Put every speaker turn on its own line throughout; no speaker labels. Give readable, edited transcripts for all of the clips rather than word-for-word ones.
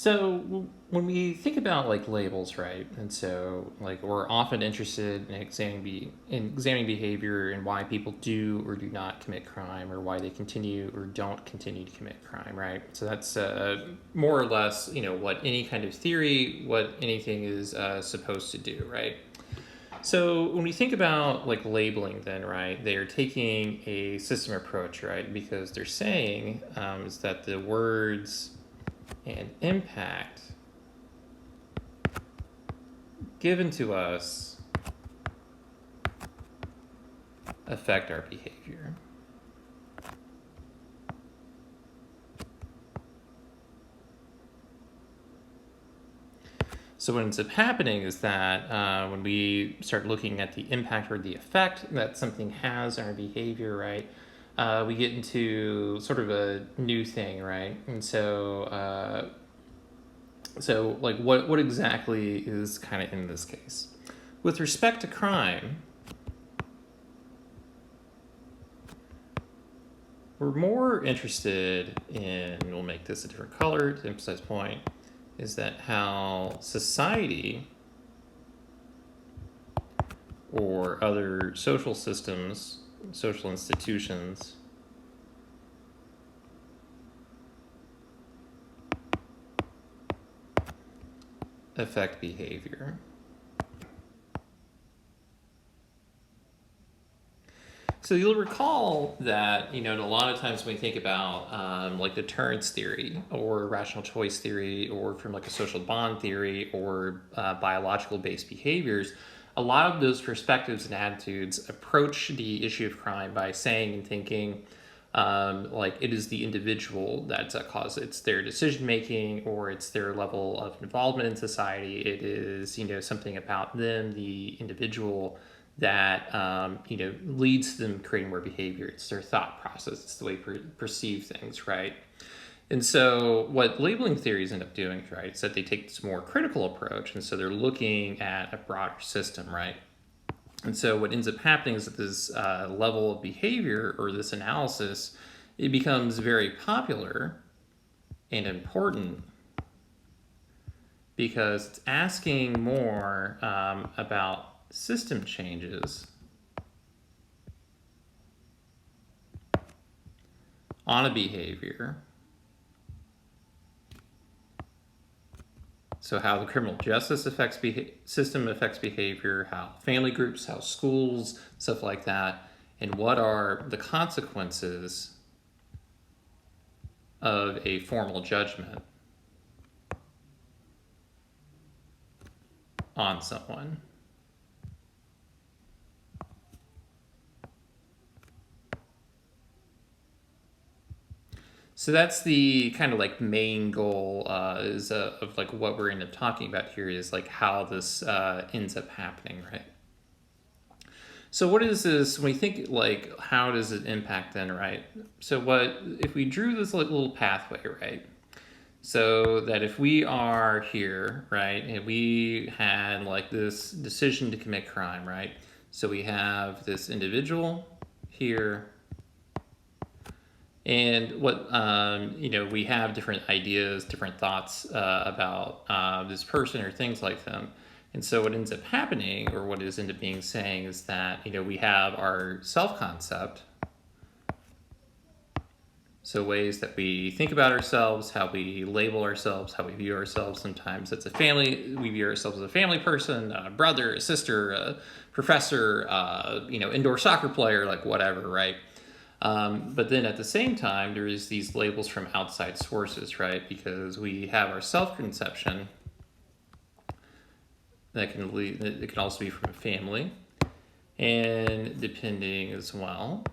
So when we think about like labels, right? And so like we're often interested in examining behavior and why people do or do not commit crime, or why they continue or don't continue to commit crime, right? So that's more or less, what any kind of theory, what anything is supposed to do, right? So when we think about like labeling, then right, they are taking a system approach, right? Because they're saying is that the words and impact given to us affect our behavior. So what ends up happening is that when we start looking at the impact or the effect that something has on our behavior, right, we get into sort of a new thing, right? And so like what exactly is kind of in this case? With respect to crime, we're more interested in, we'll make this a different color to emphasize point, is that how society or other social systems, social institutions affect behavior. So you'll recall that, a lot of times when we think about like deterrence theory or rational choice theory, or from like a social bond theory or biological based behaviors, a lot of those perspectives and attitudes approach the issue of crime by saying and thinking like it is the individual that's a cause. It's their decision making, or it's their level of involvement in society. It is, something about them, the individual, that leads to them creating more behavior. It's their thought process. It's the way they perceive things, right? And so what labeling theories end up doing, right, is that they take this more critical approach, and so they're looking at a broader system, right? And so what ends up happening is that this level of behavior, or this analysis, it becomes very popular and important because it's asking more about system changes on a behavior. So how the criminal justice system affects behavior, how family groups, how schools, stuff like that, and what are the consequences of a formal judgment on someone. So that's the kind of like main goal of like what we're end up talking about here, is like how this ends up happening, right? So what is this, when we think like how does it impact then, right? So what if we drew this like little pathway, right? So that if we are here, right, and we had like this decision to commit crime, right? So we have this individual here, and what we have different ideas, different thoughts about this person or things like them. And so what ends up happening, or what is end up being saying, is that we have our self-concept. So ways that we think about ourselves, how we label ourselves, how we view ourselves. Sometimes it's a family. We view ourselves as a family person, a brother, a sister, a professor, indoor soccer player, like whatever, right? But then at the same time, there is these labels from outside sources, right? Because we have our self-conception that can lead, it can also be from family, and depending as well,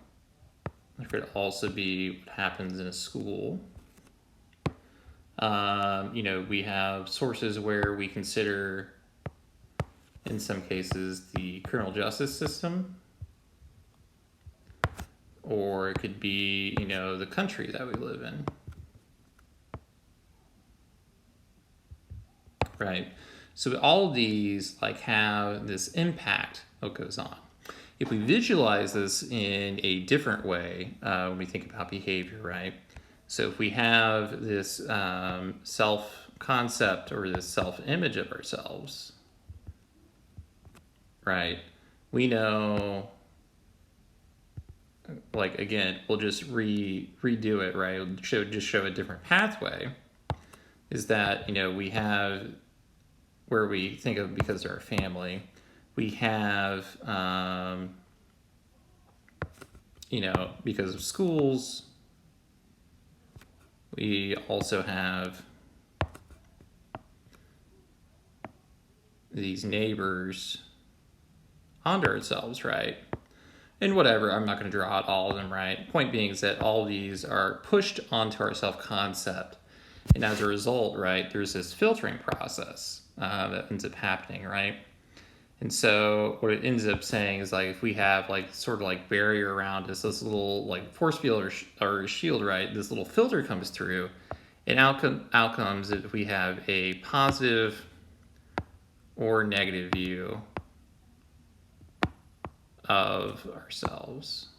it could also be what happens in a school. We have sources where we consider, in some cases, the criminal justice system, or it could be, the country that we live in, right? So all of these like have this impact what goes on. If we visualize this in a different way, when we think about behavior, right? So if we have this self concept or this self-image of ourselves, right? We know, like, again, we'll just redo it, right? We'll just show a different pathway. Is that, we have where we think of because they're a family, we have, because of schools, we also have these neighbors onto ourselves, right? And whatever, I'm not going to draw out all of them, right? Point being is that all of these are pushed onto our self-concept. And as a result, right, there's this filtering process that ends up happening, right? And so what it ends up saying is, like, if we have like sort of like barrier around us, this little like force field or shield, right, this little filter comes through, and outcomes if we have a positive or negative view of ourselves.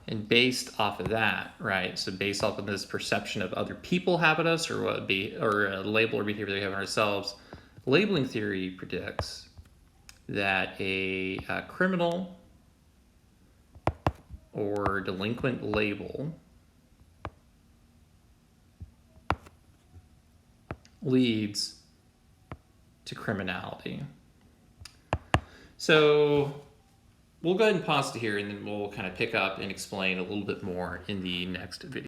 And based off of that, right, so based off of this perception of other people have of us, or or a label or behavior that we have in ourselves, labeling theory predicts that a criminal or delinquent label leads to criminality. So we'll go ahead and pause it here, and then we'll kind of pick up and explain a little bit more in the next video.